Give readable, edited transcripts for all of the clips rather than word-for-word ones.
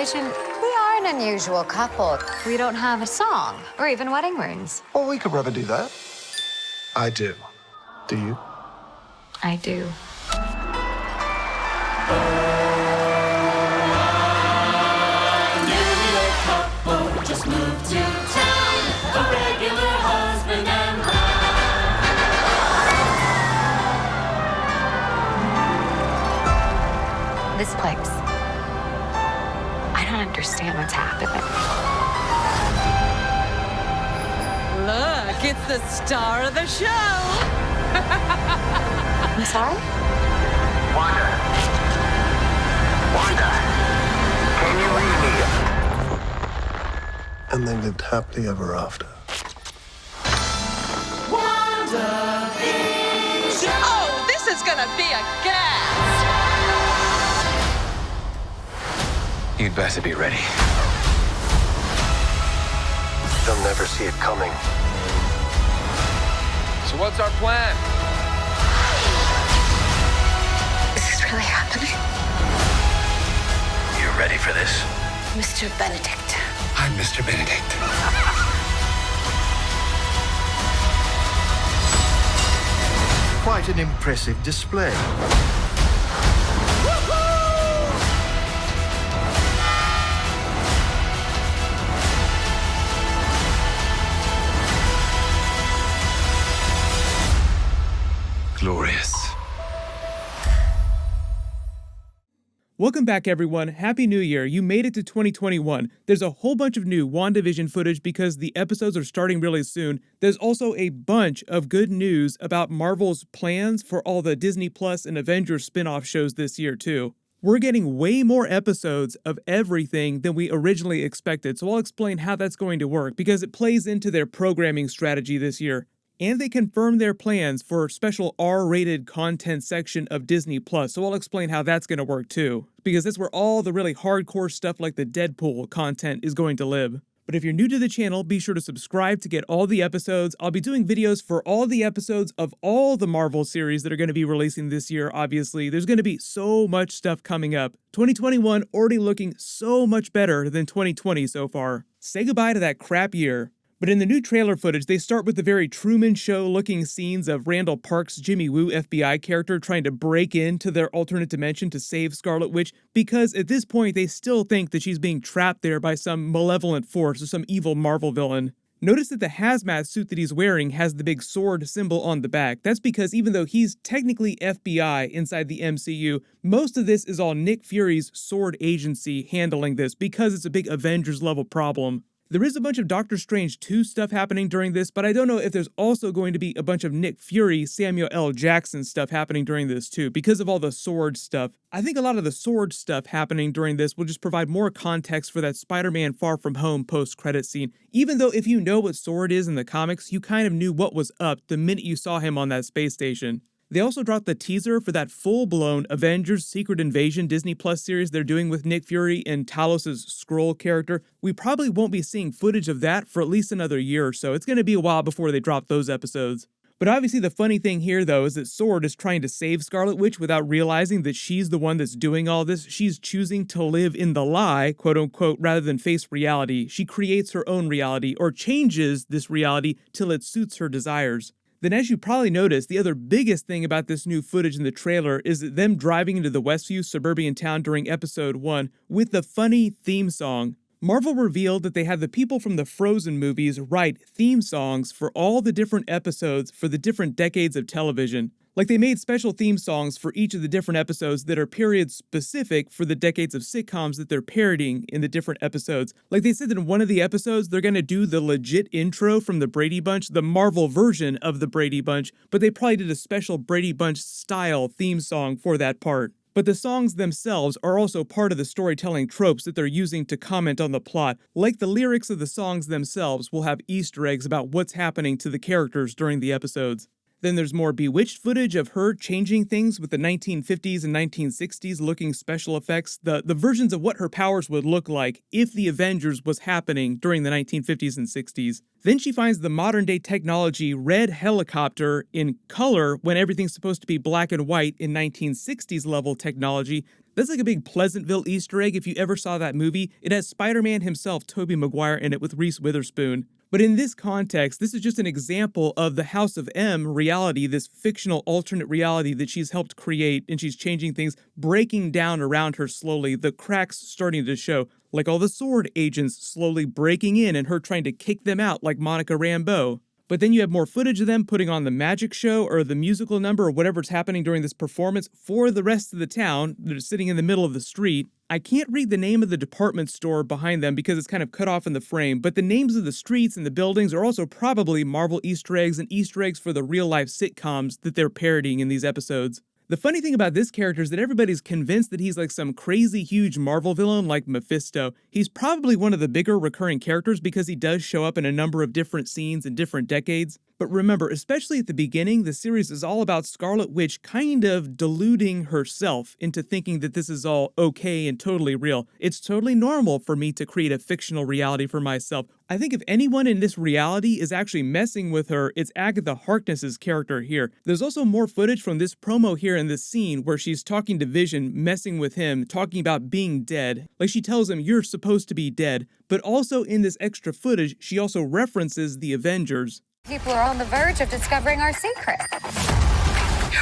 Vision, we are an unusual couple. We don't have a song or even wedding rings. Well, we could rather do that. I do. Do you? I do. Just moved to town, a regular husband and wife. This place. I don't understand what's happening. Look, it's the star of the show. I'm sorry? Wanda, can you read me? And they lived happily ever after. Oh, this is gonna be a gas. You'd better be ready. They'll never see it coming. So what's our plan? Is this really happening? You ready for this? Mr. Benedict. I'm Mr. Benedict. Quite an impressive display. Glorious. Welcome back, everyone. Happy New Year. You made it to 2021. There's a whole bunch of new WandaVision footage because the episodes are starting really soon. There's also a bunch of good news about Marvel's plans for all the Disney Plus and Avengers spin-off shows this year, too. We're getting way more episodes of everything than we originally expected, so I'll explain how that's going to work because it plays into their programming strategy this year. And they confirmed their plans for a special R-rated content section of Disney Plus, so I'll explain how that's going to work too, because that's where all the really hardcore stuff like the Deadpool content is going to live. But if you're new to the channel, be sure to subscribe to get all the episodes. I'll be doing videos for all the episodes of all the Marvel series that are going to be releasing this year, obviously. There's going to be so much stuff coming up. 2021 already looking so much better than 2020 so far. Say goodbye to that crap year. But in the new trailer footage, they start with the very Truman Show-looking scenes of Randall Park's Jimmy Woo FBI character trying to break into their alternate dimension to save Scarlet Witch, because at this point they still think that she's being trapped there by some malevolent force or some evil Marvel villain. Notice that the hazmat suit that he's wearing has the big sword symbol on the back. That's because even though he's technically FBI inside the MCU, most of this is all Nick Fury's sword agency handling this because it's a big Avengers-level problem. There is a bunch of Doctor Strange 2 stuff happening during this, but I don't know if there's also going to be a bunch of Nick Fury, Samuel L. Jackson stuff happening during this too, because of all the sword stuff. I think a lot of the sword stuff happening during this will just provide more context for that Spider-Man Far From Home post-credit scene, even though if you know what Sword is in the comics, you kind of knew what was up the minute you saw him on that space station. They also dropped the teaser for that full-blown Avengers Secret Invasion Disney Plus series they're doing with Nick Fury and Talos' Skrull character. We probably won't be seeing footage of that for at least another year or so. It's going to be a while before they drop those episodes. But obviously the funny thing here, though, is that Sword is trying to save Scarlet Witch without realizing that she's the one that's doing all this. She's choosing to live in the lie, quote-unquote, rather than face reality. She creates her own reality, or changes this reality till it suits her desires. Then as you probably noticed, the other biggest thing about this new footage in the trailer is that them driving into the Westview suburban town during episode 1 with the funny theme song. Marvel revealed that they had the people from the Frozen movies write theme songs for all the different episodes for the different decades of television. Like they made special theme songs for each of the different episodes that are period specific for the decades of sitcoms that they're parodying in the different episodes. Like they said that in one of the episodes, they're going to do the legit intro from the Brady Bunch, the Marvel version of the Brady Bunch, but they probably did a special Brady Bunch style theme song for that part. But the songs themselves are also part of the storytelling tropes that they're using to comment on the plot. Like the lyrics of the songs themselves will have Easter eggs about what's happening to the characters during the episodes. Then there's more Bewitched footage of her changing things with the 1950s and 1960s looking special effects, the versions of what her powers would look like if the Avengers was happening during the 1950s and 60s. Then she finds the modern day technology red helicopter in color when everything's supposed to be black and white in 1960s level technology. That's like a big Pleasantville Easter egg if you ever saw that movie. It has Spider-Man himself, Tobey Maguire, in it with Reese Witherspoon. But in this context, this is just an example of the House of M reality, this fictional alternate reality that she's helped create, and she's changing things, breaking down around her slowly, the cracks starting to show, like all the sword agents slowly breaking in and her trying to kick them out like Monica Rambeau. But then you have more footage of them putting on the magic show or the musical number or whatever's happening during this performance for the rest of the town. They're sitting in the middle of the street. I can't read the name of the department store behind them because it's kind of cut off in the frame, but the names of the streets and the buildings are also probably Marvel Easter eggs and Easter eggs for the real-life sitcoms that they're parodying in these episodes. The funny thing about this character is that everybody's convinced that he's like some crazy huge Marvel villain like Mephisto. He's probably one of the bigger recurring characters because he does show up in a number of different scenes in different decades. But remember, especially at the beginning, the series is all about Scarlet Witch kind of deluding herself into thinking that this is all okay and totally real. It's totally normal for me to create a fictional reality for myself. I think if anyone in this reality is actually messing with her, it's Agatha Harkness's character here. There's also more footage from this promo here in this scene where she's talking to Vision, messing with him, talking about being dead. Like she tells him, you're supposed to be dead. But also in this extra footage, she also references the Avengers. People are on the verge of discovering our secret.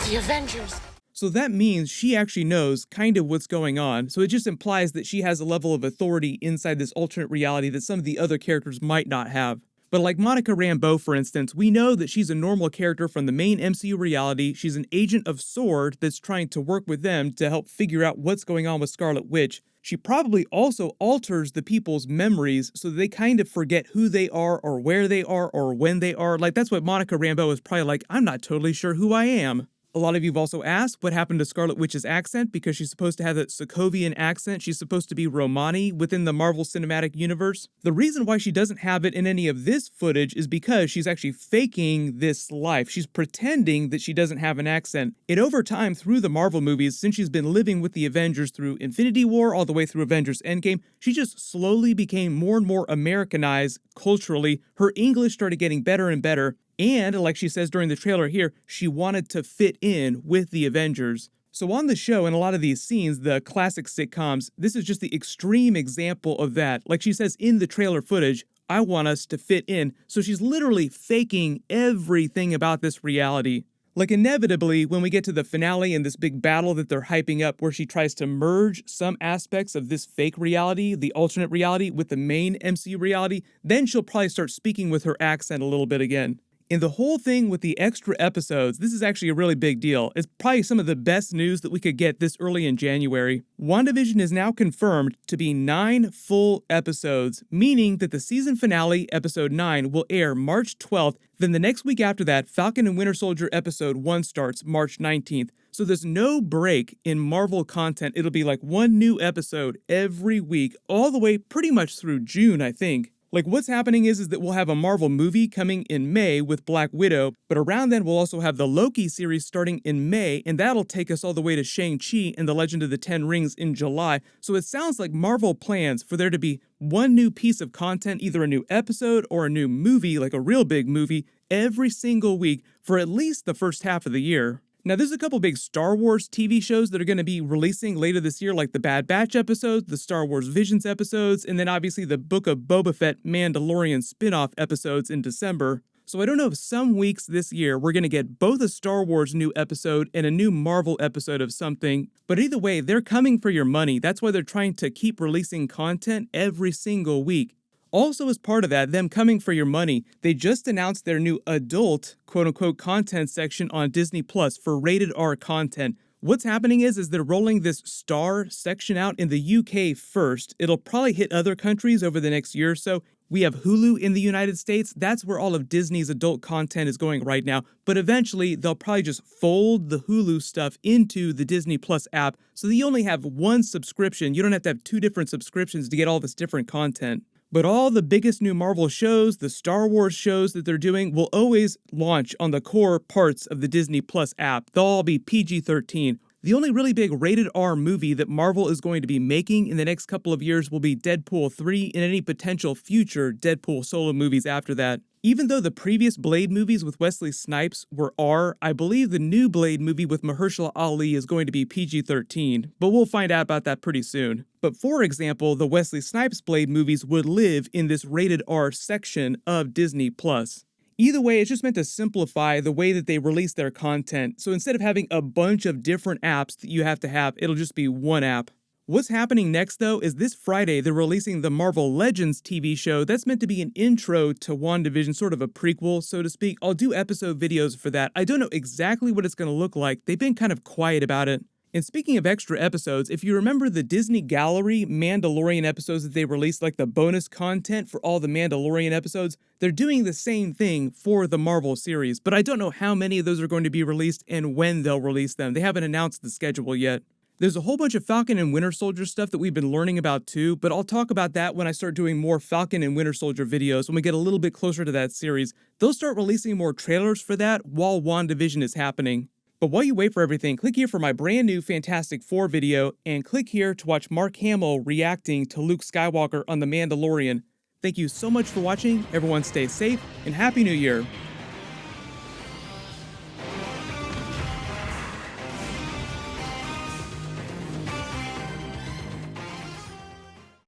The Avengers. So that means she actually knows kind of what's going on. So it just implies that she has a level of authority inside this alternate reality that some of the other characters might not have. But like Monica Rambeau, for instance, we know that she's a normal character from the main MCU reality. She's an agent of S.W.O.R.D. that's trying to work with them to help figure out what's going on with Scarlet Witch. She probably also alters the people's memories so that they kind of forget who they are or where they are or when they are. Like that's what Monica Rambeau is probably like, I'm not totally sure who I am. A lot of you have also asked what happened to Scarlet Witch's accent because she's supposed to have that Sokovian accent. She's supposed to be Romani within the Marvel Cinematic Universe. The reason why she doesn't have it in any of this footage is because she's actually faking this life. She's pretending that she doesn't have an accent. And over time through the Marvel movies, since she's been living with the Avengers through Infinity War all the way through Avengers Endgame, she just slowly became more and more Americanized culturally. Her English started getting better and better. And, like she says during the trailer here, she wanted to fit in with the Avengers. So on the show, in a lot of these scenes, the classic sitcoms, this is just the extreme example of that. Like she says in the trailer footage, I want us to fit in. So she's literally faking everything about this reality. Like inevitably, when we get to the finale and this big battle that they're hyping up where she tries to merge some aspects of this fake reality, the alternate reality, with the main MCU reality, then she'll probably start speaking with her accent a little bit again. In the whole thing with the extra episodes, this is actually a really big deal. It's probably some of the best news that we could get this early in January. WandaVision is now confirmed to be 9 full episodes, meaning that the season finale, episode 9, will air March 12th. Then the next week after that, Falcon and Winter Soldier episode 1 starts March 19th. So there's no break in Marvel content. It'll be like one new episode every week, all the way pretty much through June, I think. Like what's happening is that we'll have a Marvel movie coming in May with Black Widow, but around then we'll also have the Loki series starting in May, and that'll take us all the way to Shang-Chi and the Legend of the Ten Rings in July. So it sounds like Marvel plans for there to be one new piece of content, either a new episode or a new movie, like a real big movie, every single week for at least the first half of the year. Now, there's a couple big Star Wars TV shows that are going to be releasing later this year, like the Bad Batch episodes, the Star Wars Visions episodes, and then obviously the Book of Boba Fett Mandalorian spin-off episodes in December. So I don't know if some weeks this year we're going to get both a Star Wars new episode and a new Marvel episode of something, but either way, they're coming for your money. That's why they're trying to keep releasing content every single week. Also, as part of that, them coming for your money, they just announced their new adult, quote-unquote, content section on Disney Plus for rated R content. What's happening is they're rolling this Star section out in the UK first. It'll probably hit other countries over the next year or so. We have Hulu in the United States. That's where all of Disney's adult content is going right now. But eventually, they'll probably just fold the Hulu stuff into the Disney Plus app so that you only have one subscription. You don't have to have 2 different subscriptions to get all this different content. But all the biggest new Marvel shows, the Star Wars shows that they're doing, will always launch on the core parts of the Disney Plus app. They'll all be PG-13. The only really big rated R movie that Marvel is going to be making in the next couple of years will be Deadpool 3 and any potential future Deadpool solo movies after that. Even though the previous Blade movies with Wesley Snipes were R, I believe the new Blade movie with Mahershala Ali is going to be PG-13, but we'll find out about that pretty soon. But for example, the Wesley Snipes Blade movies would live in this rated R section of Disney Plus. Either way, it's just meant to simplify the way that they release their content, so instead of having a bunch of different apps that you have to have, it'll just be one app. What's happening next, though, is this Friday they're releasing the Marvel Legends TV show that's meant to be an intro to WandaVision, sort of a prequel, so to speak. I'll do episode videos for that. I don't know exactly what it's going to look like. They've been kind of quiet about it. And speaking of extra episodes, if you remember the Disney Gallery Mandalorian episodes that they released, like the bonus content for all the Mandalorian episodes, they're doing the same thing for the Marvel series, but I don't know how many of those are going to be released and when they'll release them. They haven't announced the schedule yet. There's a whole bunch of Falcon and Winter Soldier stuff that we've been learning about too, but I'll talk about that when I start doing more Falcon and Winter Soldier videos when we get a little bit closer to that series. They'll start releasing more trailers for that while WandaVision is happening. But while you wait for everything, click here for my brand new Fantastic Four video, and click here to watch Mark Hamill reacting to Luke Skywalker on The Mandalorian. Thank you so much for watching, everyone stay safe, and Happy New Year!